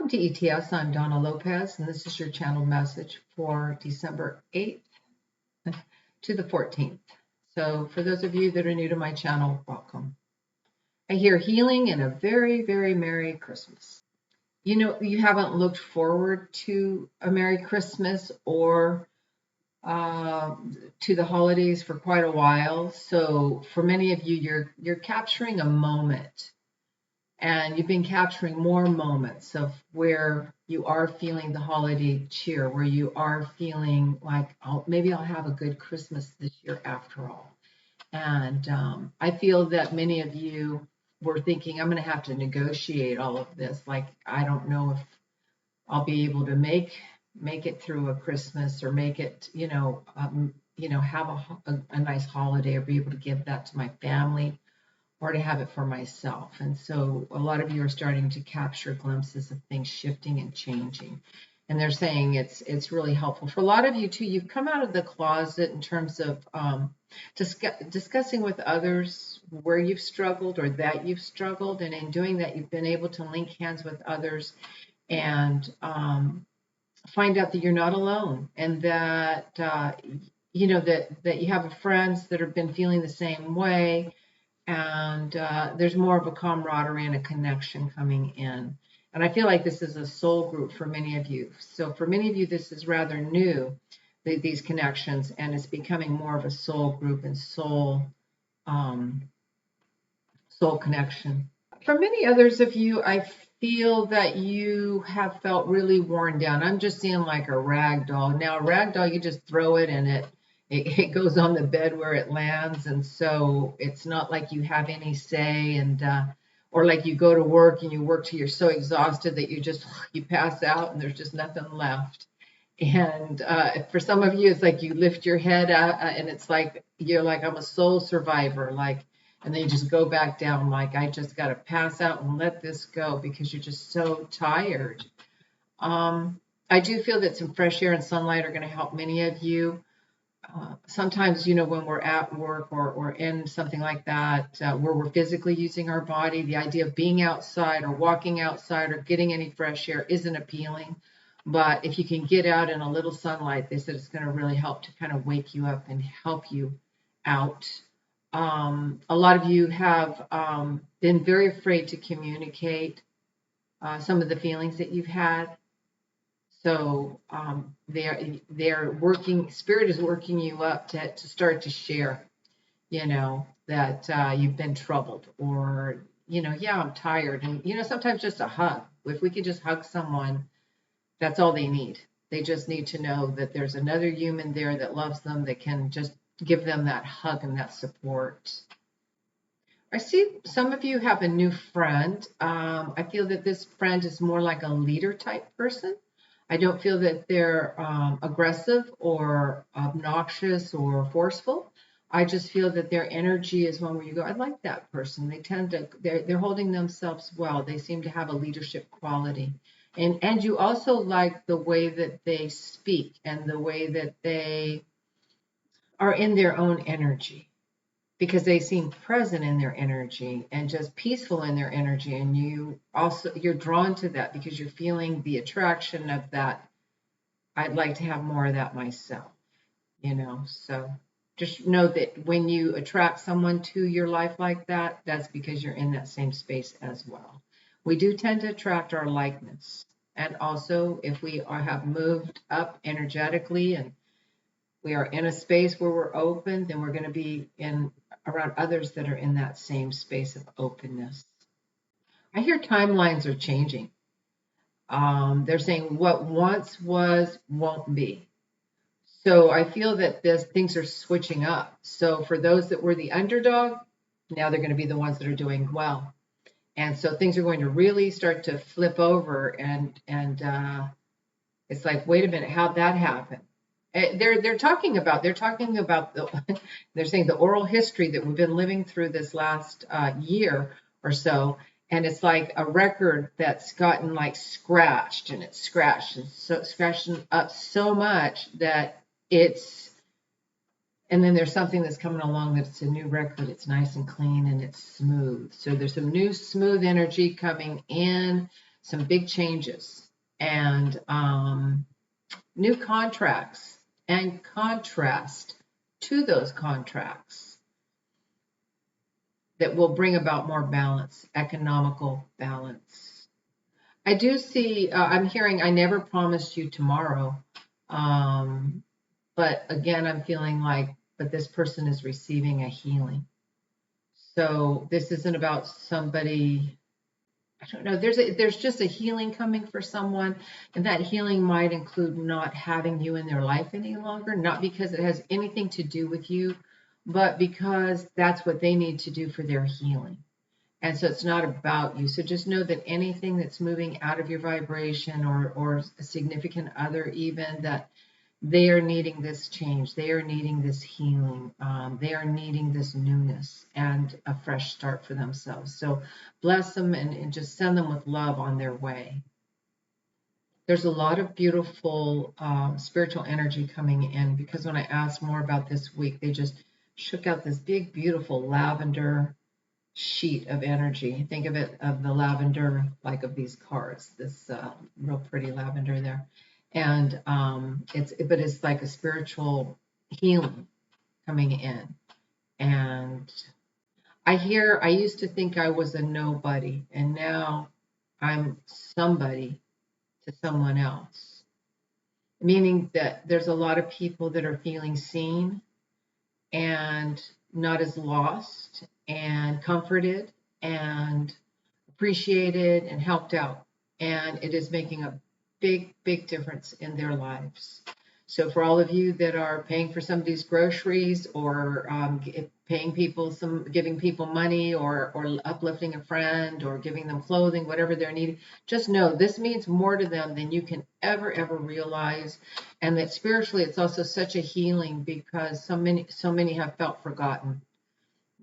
Welcome to ETS. I'm Donna Lopez, and this is your channeled message for December 8th to the 14th. So for those of you that are new to my channel, welcome. I hear healing and a very, very Merry Christmas. You know, you haven't looked forward to a Merry Christmas or to the holidays for quite a while. So for many of you, you're capturing a moment. And you've been capturing more moments of where you are feeling the holiday cheer, where you are feeling like, oh, maybe I'll have a good Christmas this year after all. And I feel that many of you were thinking, I'm going to have to negotiate all of this. Like, I don't know if I'll be able to make it through a Christmas or make it, have a nice holiday or be able to give that to my family, or to have it for myself. And so a lot of you are starting to capture glimpses of things shifting and changing. And they're saying it's really helpful. For a lot of you too, you've come out of the closet in terms of discussing with others where you've struggled or that you've struggled. And in doing that, you've been able to link hands with others and find out that you're not alone, and that, that you have friends that have been feeling the same way. And there's more of a camaraderie and a connection coming in. And I feel like this is a soul group for many of you. So for many of you, this is rather new, these connections, and it's becoming more of a soul group and soul connection. For many others of you, I feel that you have felt really worn down. I'm just seeing like a rag doll. Now, a rag doll, you just throw it and it goes on the bed where it lands, and so it's not like you have any say, and or like you go to work and you work till you're so exhausted that you pass out and there's just nothing left. And for some of you, it's like you lift your head out and it's like you're like, I'm a soul survivor, like, and then you just go back down, like, I just got to pass out and let this go because you're just so tired. I do feel that some fresh air and sunlight are going to help many of you. Sometimes, when we're at work or in something like that, where we're physically using our body, the idea of being outside or walking outside or getting any fresh air isn't appealing. But if you can get out in a little sunlight, they said it's going to really help to kind of wake you up and help you out. A lot of you have been very afraid to communicate some of the feelings that you've had. So they're working, Spirit is working you up to start to share, that you've been troubled, or, I'm tired. And, sometimes just a hug. If we could just hug someone, that's all they need. They just need to know that there's another human there that loves them, that can just give them that hug and that support. I see some of you have a new friend. I feel that this friend is more like a leader type person. I don't feel that they're aggressive or obnoxious or forceful. I just feel that their energy is one where you go, I like that person. They tend to, they're holding themselves well. They seem to have a leadership quality. And you also like the way that they speak and the way that they are in their own energy, because they seem present in their energy and just peaceful in their energy. And you're drawn to that because you're feeling the attraction of that. I'd like to have more of that myself, so just know that when you attract someone to your life like that, that's because you're in that same space as well. We do tend to attract our likeness. And also, if we have moved up energetically and we are in a space where we're open, then we're going to be around others that are in that same space of openness. I hear timelines are changing. They're saying what once was won't be. So I feel that things are switching up. So for those that were the underdog, now they're going to be the ones that are doing well. And so things are going to really start to flip over, and it's like, wait a minute, how'd that happen? They're talking about they're saying the oral history that we've been living through this last year or so, and it's like a record that's gotten like scratched and so scratching up so much that and then there's something that's coming along that's a new record. It's nice and clean and it's smooth. So there's some new smooth energy coming in. some big changes and new contracts and contrast to those contracts that will bring about more balance, economical balance. I do see, I'm hearing, I never promised you tomorrow. But again, I'm feeling like, but this person is receiving a healing. So this isn't about somebody, I don't know, there's just a healing coming for someone, and that healing might include not having you in their life any longer, not because it has anything to do with you, but because that's what they need to do for their healing. And so it's not about you. So just know that anything that's moving out of your vibration or a significant other, even that they are needing this change. They are needing this healing. They are needing this newness and a fresh start for themselves. So bless them and just send them with love on their way. There's a lot of beautiful spiritual energy coming in, because when I asked more about this week, they just shook out this big, beautiful lavender sheet of energy. Think of it, of the lavender, like of these cards, this real pretty lavender there. And it's like a spiritual healing coming in. And I used to think I was a nobody, and now I'm somebody to someone else. Meaning that there's a lot of people that are feeling seen and not as lost and comforted and appreciated and helped out. And it is making a big, big difference in their lives. So for all of you that are paying for somebody's groceries, or paying people giving people money, or uplifting a friend, or giving them clothing, whatever they're needing, just know this means more to them than you can ever realize. And that spiritually, it's also such a healing, because so many have felt forgotten.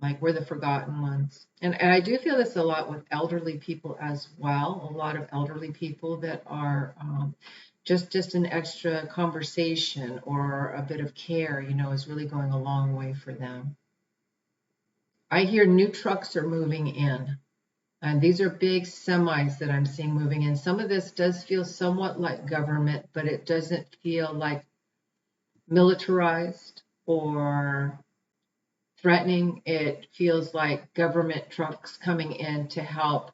Like we're the forgotten ones. And I do feel this a lot with elderly people as well. A lot of elderly people that are just an extra conversation or a bit of care, is really going a long way for them. I hear new trucks are moving in. And these are big semis that I'm seeing moving in. Some of this does feel somewhat like government, but it doesn't feel like militarized or threatening. It feels like government trucks coming in to help.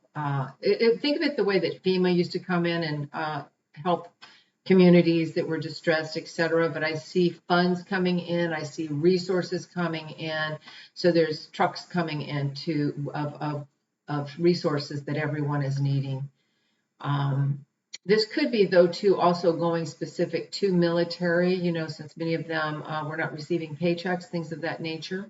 Think of it the way that FEMA used to come in and help communities that were distressed, etc. But I see funds coming in. I see resources coming in. So there's trucks coming in of resources that everyone is needing. This could be, though, too, also going specific to military, since many of them were not receiving paychecks, things of that nature.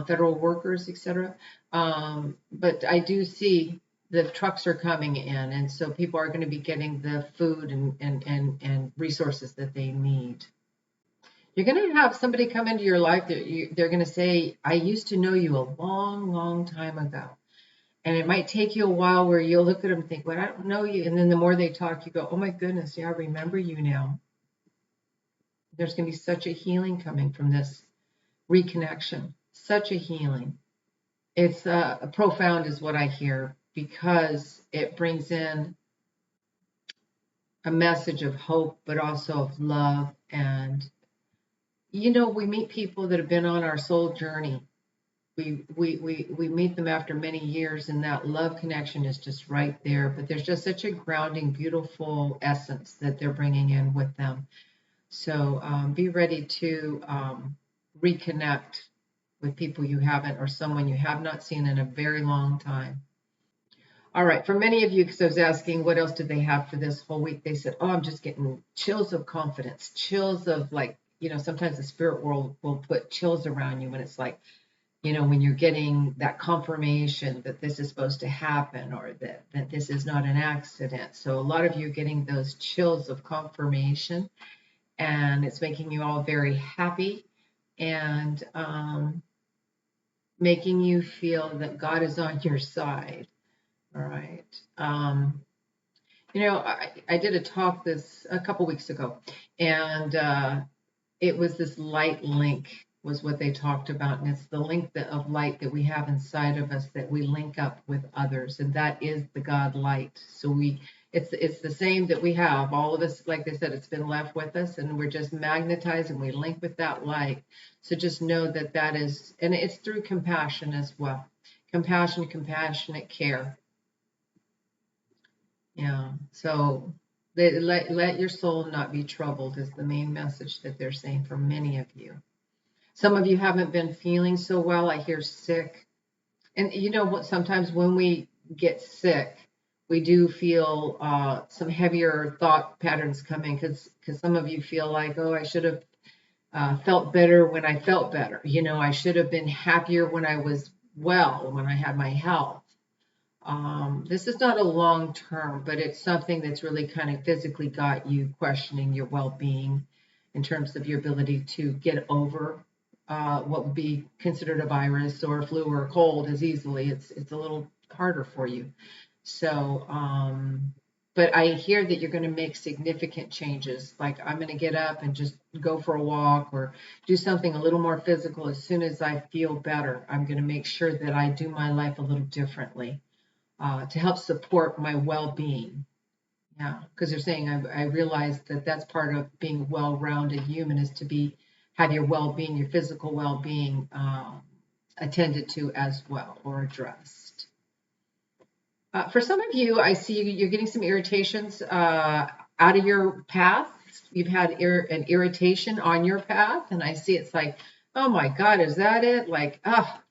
Federal workers, etc. But I do see the trucks are coming in, and so people are going to be getting the food and resources that they need. You're going to have somebody come into your life that they're going to say, I used to know you a long time ago. And it might take you a while where you'll look at them and think, well, I don't know you. And then the more they talk, you go, oh my goodness, yeah, I remember you now. There's going to be such a healing coming from this reconnection. Such a healing. It's profound is what I hear, because it brings in a message of hope, but also of love. And, we meet people that have been on our soul journey. We meet them after many years, and that love connection is just right there. But there's just such a grounding, beautiful essence that they're bringing in with them. So be ready to reconnect with people you haven't, or someone you have not seen in a very long time. All right, for many of you, because I was asking what else did they have for this whole week, they said, oh, I'm just getting chills of confidence, chills of sometimes the spirit world will put chills around you when it's like, when you're getting that confirmation that this is supposed to happen, or that this is not an accident. So a lot of you are getting those chills of confirmation, and it's making you all very happy, and making you feel that God is on your side. All right. I did a talk a couple weeks ago, and it was this light link was what they talked about. And it's the link of light that we have inside of us that we link up with others. And that is the God light. So we It's the same that we have. All of us, like they said, it's been left with us, and we're just magnetized and we link with that light. So just know that that is, and it's through compassion as well. Compassion, compassionate care. Yeah. So let your soul not be troubled is the main message that they're saying for many of you. Some of you haven't been feeling so well. I hear sick. And you know what? Sometimes when we get sick, we do feel some heavier thought patterns come in because some of you feel like, oh, I should have felt better when I felt better. You know, I should have been happier when I was well, when I had my health. This is not a long term, but it's something that's really kind of physically got you questioning your well being in terms of your ability to get over what would be considered a virus or a flu or a cold as easily. It's a little harder for you. So, but I hear that you're going to make significant changes. Like I'm going to get up and just go for a walk or do something a little more physical as soon as I feel better. I'm going to make sure that I do my life a little differently to help support my well-being. Yeah, because they're saying I realize that that's part of being a well-rounded human is to have your well-being, your physical well-being attended to as well or addressed. For some of you, I see you're getting some irritations out of your path. You've had an irritation on your path, and I see it's like, oh my God, is that it? Like,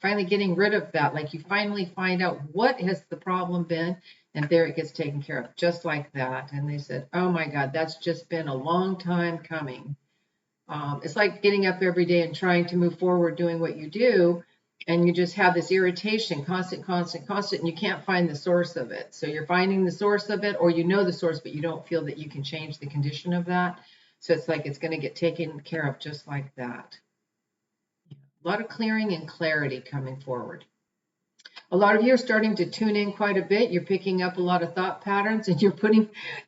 finally getting rid of that. Like you finally find out what has the problem been, and there it gets taken care of, just like that. And they said, oh my God, that's just been a long time coming. It's like getting up every day and trying to move forward doing what you do, and you just have this irritation, constant, and you can't find the source of it. So you're finding the source of it, or you know the source, but you don't feel that you can change the condition of that. So it's like it's going to get taken care of just like that. A lot of clearing and clarity coming forward. A lot of you are starting to tune in quite a bit. You're picking up a lot of thought patterns and you're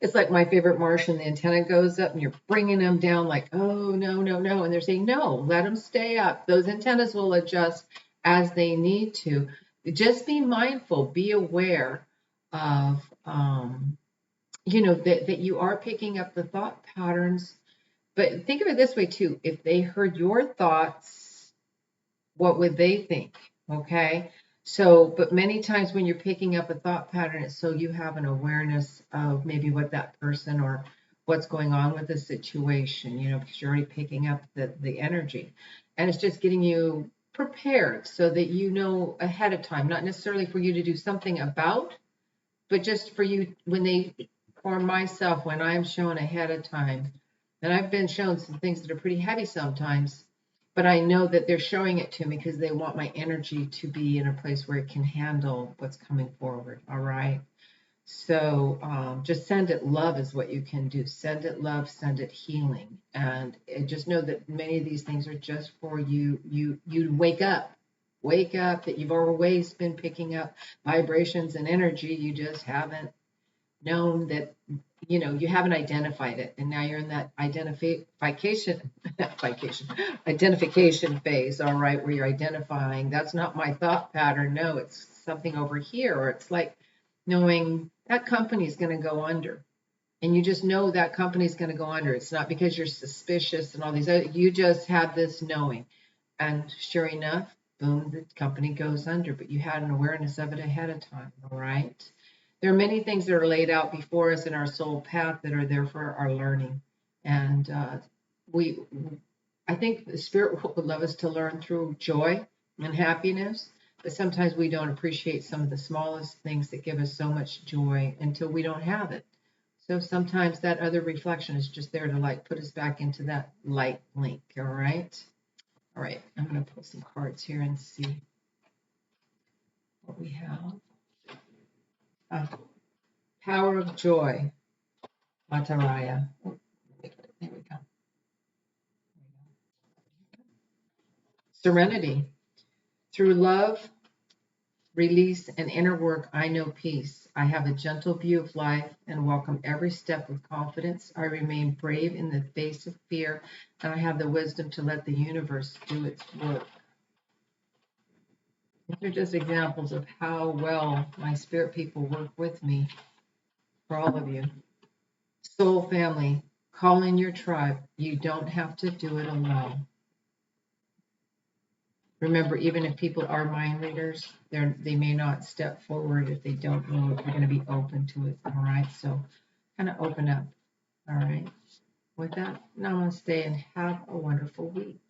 it's like my favorite Martian, the antenna goes up and you're bringing them down like, oh, no, no, no. And they're saying, no, let them stay up. Those antennas will adjust as they need to. Just be mindful, be aware of, that you are picking up the thought patterns. But think of it this way too. If they heard your thoughts, what would they think? Okay. So, but many times when you're picking up a thought pattern, it's so you have an awareness of maybe what that person or what's going on with the situation, because you're already picking up the energy. And it's just getting you prepared so that you know ahead of time, not necessarily for you to do something about, but just for you or myself, when I'm shown ahead of time. And I've been shown some things that are pretty heavy sometimes, but I know that they're showing it to me because they want my energy to be in a place where it can handle what's coming forward. All right. So just send it love is what you can do. Send it love, send it healing. And just know that many of these things are just for you. You wake up, that you've always been picking up vibrations and energy. You just haven't known that, you haven't identified it. And now you're in that identification phase, all right, where you're identifying, that's not my thought pattern. No, it's something over here. Or it's like knowing that company's going to go under. And you just know that company's going to go under. It's not because you're suspicious and all these other, you just have this knowing. And sure enough, boom, the company goes under. But you had an awareness of it ahead of time, all right? There are many things that are laid out before us in our soul path that are there for our learning. And I think the Spirit would love us to learn through joy and happiness, but sometimes we don't appreciate some of the smallest things that give us so much joy until we don't have it. So sometimes that other reflection is just there to put us back into that light link, all right? All right, I'm going to pull some cards here and see what we have. Power of Joy, Mataraya. Oh, there we go. Serenity. Through love, release, and inner work, I know peace. I have a gentle view of life and welcome every step with confidence. I remain brave in the face of fear, and I have the wisdom to let the universe do its work. These are just examples of how well my spirit people work with me for all of you. Soul family, call in your tribe. You don't have to do it alone. Remember, even if people are mind readers, they may not step forward if they don't know if you're going to be open to it. All right, so kind of open up. All right. With that, namaste and have a wonderful week.